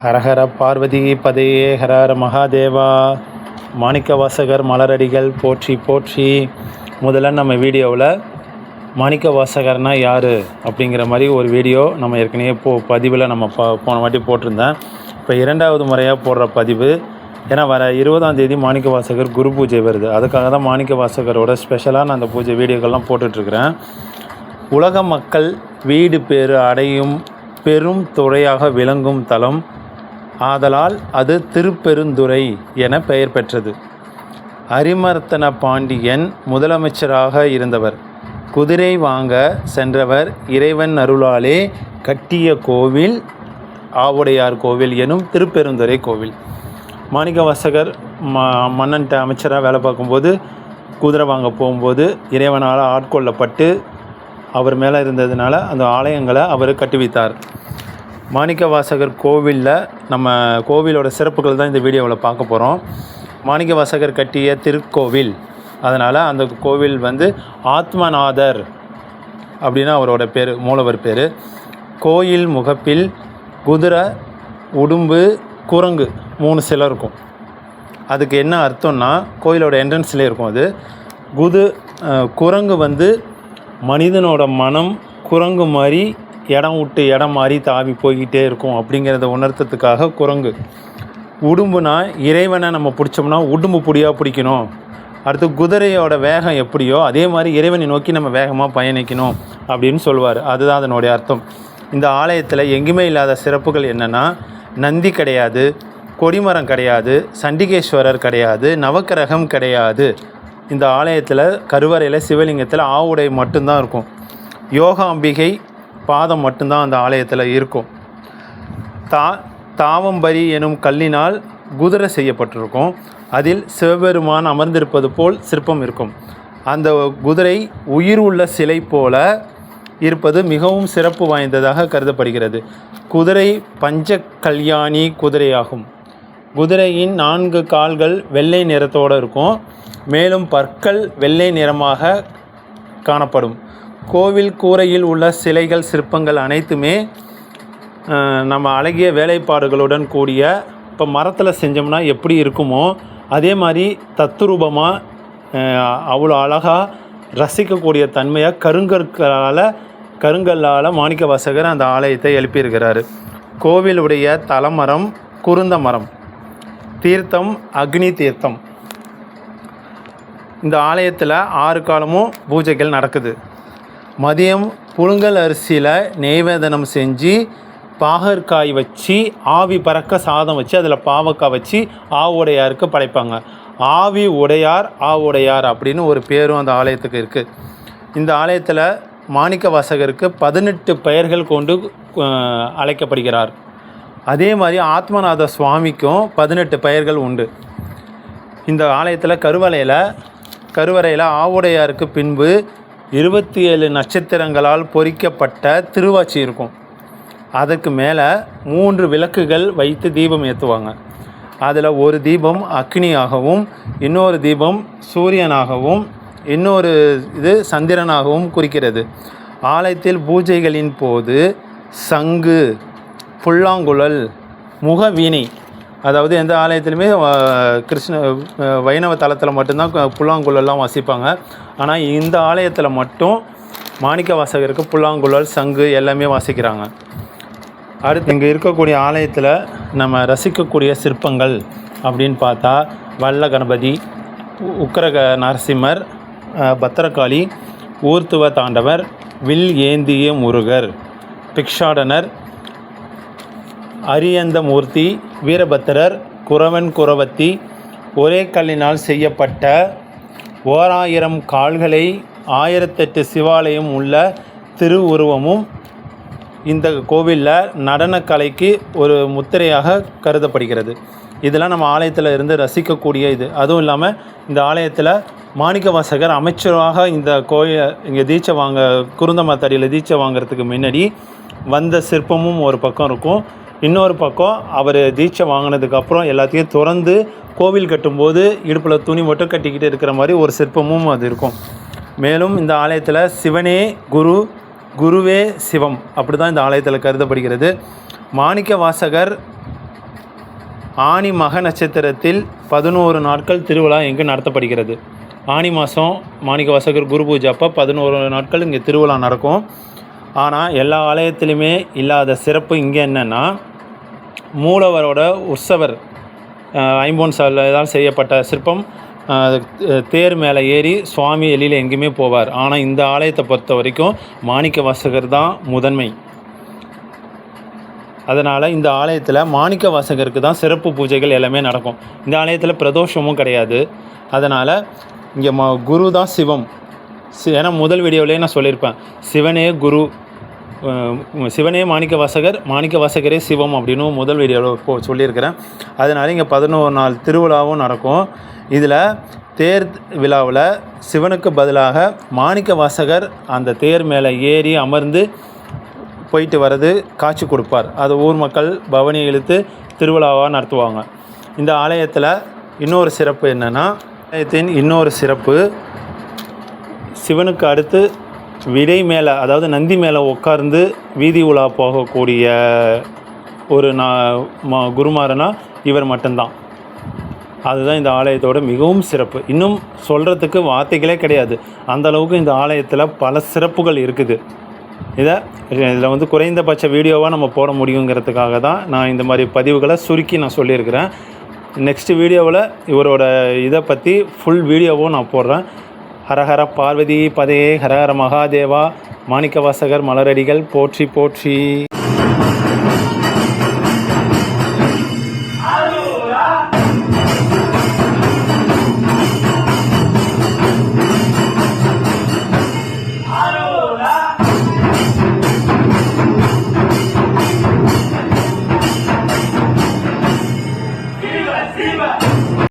ஹரஹர பார்வதி பதையே ஹரஹர மகாதேவா. மாணிக்கவாசகர் மலரடிகள் போற்றி போற்றி. முதல்ல நம்ம வீடியோவில் மாணிக்கவாசகர்னால் யார் அப்படிங்கிற மாதிரி ஒரு வீடியோ நம்ம ஏற்கனவே பதிவில் நம்ம போன வாட்டி போட்டிருந்தேன். இப்போ இரண்டாவது முறையாக போடுற பதிவு. ஏன்னா வர 20ஆம் தேதி மாணிக்கவாசகர் குரு பூஜை வருது. அதுக்காக தான் மாணிக்கவாசகரோட ஸ்பெஷலாக நான் அந்த பூஜை வீடியோக்கள்லாம் போட்டுட்ருக்கிறேன். உலக மக்கள் வீடு பேறு அடையும் பெரும் துறையாக விளங்கும் தலம் ஆதலால் அது திருப்பெருந்துறை என பெயர் பெற்றது. அரிமர்த்தன பாண்டியன் முதலமைச்சராக இருந்தவர். குதிரை வாங்க சென்றவர் இறைவன் அருளாலே கட்டிய கோவில் ஆவுடையார் கோவில் எனும் திருப்பெருந்துறை கோவில். மாணிக்கவாசகர் மன்னன்ட்ட அமைச்சராக வேலை பார்க்கும்போது குதிரை வாங்க போகும்போது இறைவனால் ஆட்கொள்ளப்பட்டு அவர் மேலே இருந்ததுனால அந்த ஆலயங்களை அவர் கட்டுவித்தார். மாணிக்கவாசகர் கோவிலில் நம்ம கோவிலோட சிறப்புகள் தான் இந்த வீடியோவில் பார்க்க போகிறோம். மாணிக்கவாசகர் கட்டிய திருக்கோவில், அதனால் அந்த கோவில் ஆத்மநாதர் அப்படின்னு அவரோட பேர், மூலவர் பேர். கோயில் முகப்பில் குதிரை, உடும்பு, குரங்கு 3 சிலை இருக்கும். அதுக்கு என்ன அர்த்தம்னா, கோயிலோட என்ட்ரன்ஸ்லேயே இருக்கும். அது குரங்கு மனிதனோட மனம் குரங்கு மாதிரி இடம் விட்டு இடம் மாறி தாவி போய்கிட்டே இருக்கும் அப்படிங்கிறத உணர்த்தத்துக்காக குரங்கு. உடும்புனா இறைவனை நம்ம பிடிச்சோம்னா உடும்பு பிடியாக பிடிக்கணும். அடுத்து குதிரையோட வேகம் எப்படியோ அதே மாதிரி இறைவனை நோக்கி நம்ம வேகமாக பயணிக்கணும் அப்படின்னு சொல்லுவார். அதுதான் அதனுடைய அர்த்தம். இந்த ஆலயத்தில் எங்குமே இல்லாத சிறப்புகள் என்னென்னா, நந்தி கிடையாது, கொடிமரம் கிடையாது, சண்டிகேஸ்வரர் கிடையாது, நவக்கிரகம் கிடையாது. இந்த ஆலயத்தில் கருவறையில் சிவலிங்கத்தில் ஆவுடை மட்டும்தான் இருக்கும். யோகாம்பிகை பாதம் மட்டும்தான் அந்த ஆலயத்தில் இருக்கும். தாவம்பரி எனும் கல்லினால் குதிரை செய்யப்பட்டிருக்கும். அதில் சிவபெருமான் அமர்ந்திருப்பது போல் சிற்பம் இருக்கும். அந்த குதிரை உயிர் உள்ள சிலை போல இருப்பது மிகவும் சிறப்பு வாய்ந்ததாக கருதப்படுகிறது. குதிரை பஞ்ச கல்யாணி குதிரையாகும். குதிரையின் 4 கால்கள் வெள்ளை நிறத்தோடு இருக்கும். மேலும் பற்கள் வெள்ளை நிறமாக காணப்படும். கோவில் கூரையில் உள்ள சிலைகள், சிற்பங்கள் அனைத்துமே நம்ம அழகிய வேலைப்பாடுகளுடன் கூடிய, இப்போ மரத்தில் செஞ்சோம்னா எப்படி இருக்குமோ அதே மாதிரி தத்துரூபமாக அவ்வளோ அழகாக ரசிக்கக்கூடிய தன்மையாக கருங்கல்லால் மாணிக்கவாசகர் அந்த ஆலயத்தை எழுப்பியிருக்கிறார். கோவிலுடைய தலமரம் குருந்த மரம். தீர்த்தம் அக்னி தீர்த்தம். இந்த ஆலயத்தில் 6 காலமும் பூஜைகள் நடக்குது. மதியம் புழுங்கல் அரிசியில் நெய்வேதனம் செஞ்சு பாகற்காய் வச்சு ஆவி பறக்க சாதம் வச்சு அதில் பாவக்காய் வச்சு ஆவுடையாருக்கு படைப்பாங்க. ஆவி உடையார், ஆவுடையார் அப்படின்னு ஒரு பேரும் அந்த ஆலயத்துக்கு இருக்குது. இந்த ஆலயத்தில் மாணிக்கவாசகருக்கு 18 பெயர்கள் கொண்டு அழைக்கப்படுகிறார். அதே மாதிரி ஆத்மநாத சுவாமிக்கும் 18 பெயர்கள் உண்டு. இந்த ஆலயத்தில் கருவறையில் ஆவுடையாருக்கு பின்பு 27 நட்சத்திரங்களால் பொறிக்கப்பட்ட திருவாச்சி இருக்கும். அதுக்கு மேலே 3 விளக்குகள் வைத்து தீபம் ஏற்றுவாங்க. அதில் ஒரு தீபம் அக்னியாகவும், இன்னொரு தீபம் சூரியனாகவும், இன்னொரு இது சந்திரனாகவும் குறிக்கிறது. ஆலயத்தில் பூஜைகளின் போது சங்கு, புல்லாங்குழல், முகவீணை, அதாவது எந்த ஆலயத்திலுமே வைணவ தலத்தில் மட்டும்தான் புல்லாங்குழல்லாம் வாசிப்பாங்க. ஆனால் இந்த ஆலயத்தில் மட்டும் மாணிக்கவாசகருக்கு புல்லாங்குழல், சங்கு எல்லாமே வாசிக்கிறாங்க. அடுத்து இங்கே இருக்கக்கூடிய ஆலயத்தில் நம்ம ரசிக்கக்கூடிய சிற்பங்கள் அப்படின்னு பார்த்தா, வல்ல கணபதி, உக்கிரக நரசிம்மர், பத்திரகாளி, ஊர்த்துவ தாண்டவர், வில் ஏந்திய முருகர், பிக்ஷாடனர், அரியந்த மூர்த்தி, வீரபத்திரர், குறவன் குறவத்தி, ஒரே கல்லினால் செய்யப்பட்ட 1000 கால்களை 1008 சிவாலயம் உள்ள திருவுருவமும் இந்த கோவிலில் நடனக்கலைக்கு ஒரு முத்திரையாக கருதப்படுகிறது. இதெல்லாம் நம்ம ஆலயத்தில் இருந்து ரசிக்கக்கூடிய இது. அதுவும் இல்லாமல் இந்த ஆலயத்தில் மாணிக்கவாசகர் அமைச்சராக இந்த இங்கே தீட்சை குருந்தமத்தடியில் தீட்சை வாங்கிறதுக்கு முன்னாடி வந்த சிற்பமும் ஒரு பக்கம் இருக்கும். இன்னொரு பக்கம் அவர் தீட்சை வாங்கினதுக்கப்புறம் எல்லாத்தையும் திறந்து கோவில் கட்டும்போது இடுப்பில் துணி மட்டும் கட்டிக்கிட்டு இருக்கிற மாதிரி ஒரு சிற்பமும் அது இருக்கும். மேலும் இந்த ஆலயத்தில் சிவனே குரு, குருவே சிவம், அப்படி தான் இந்த ஆலயத்தில் கருதப்படுகிறது. மாணிக்கவாசகர் ஆனி மக நட்சத்திரத்தில் 11 நாட்கள் திருவிழா இங்கு நடத்தப்படுகிறது. ஆனி மாதம் மாணிக்கவாசகர் குரு பூஜை அப்போ 11 நாட்கள் இங்கே திருவிழா நடக்கும். ஆனால் எல்லா ஆலயத்திலுமே இல்லாத சிறப்பு இங்கே என்னென்னா, மூலவரோட உற்சவர் ஐம்பொன் சாலையால் செய்யப்பட்ட சிற்பம் தேர் மேலே ஏறி சுவாமி வெளியில் எங்கேயுமே போவார். ஆனால் இந்த ஆலயத்தை பொறுத்த வரைக்கும் மாணிக்கவாசகர் தான் முதன்மை. அதனால் இந்த ஆலயத்தில் மாணிக்கவாசகருக்கு தான் சிறப்பு பூஜைகள் எல்லாமே நடக்கும். இந்த ஆலயத்தில் பிரதோஷமும் கிடையாது. அதனால் இங்கே குரு தான் சிவம். ஏன்னா முதல் வீடியோவிலே நான் சொல்லியிருப்பேன், சிவனே குரு, சிவனே மாணிக்கவாசகர், மாணிக்கவாசகரே சிவம் அப்படின்னு முதல் வீடியோவில் சொல்லியிருக்கிறேன். அதனால் இங்கே 11 நாள் திருவிழாவும் நடக்கும். இதில் தேர் விழாவில் சிவனுக்கு பதிலாக மாணிக்கவாசகர் அந்த தேர் மேலே ஏறி அமர்ந்து போயிட்டு வர்றது காட்சி கொடுப்பார். அது ஊர் மக்கள் பவனி இழுத்து திருவிழாவாக நடத்துவாங்க. இந்த ஆலயத்தில் இன்னொரு சிறப்பு என்னென்னா, ஆலயத்தின் இன்னொரு சிறப்பு, சிவனுக்கு அடுத்து விடை மேலே, அதாவது நந்தி மேலே உட்கார்ந்து வீதி உலா போகக்கூடிய ஒரு குருமாரனா இவர் மட்டும்தான். அதுதான் இந்த ஆலயத்தோட மிகவும் சிறப்பு. இன்னும் சொல்கிறதுக்கு வார்த்தைகளே கிடையாது. அந்தளவுக்கு இந்த ஆலயத்தில் பல சிறப்புகள் இருக்குது. இதில் வந்து குறைந்தபட்ச வீடியோவாக நம்ம போட முடியுங்கிறதுக்காக தான் நான் இந்த மாதிரி பதிவுகளை சுருக்கி நான் சொல்லியிருக்கிறேன். நெக்ஸ்ட் வீடியோவில் இவரோட இதை பற்றி ஃபுல் வீடியோவும் நான் போடுறேன். ஹரஹர பார்வதி பதையே, ஹரஹர மகாதேவா, மாணிக்கவாசகர் மலரடிகள் போற்றி போற்றி. Viva!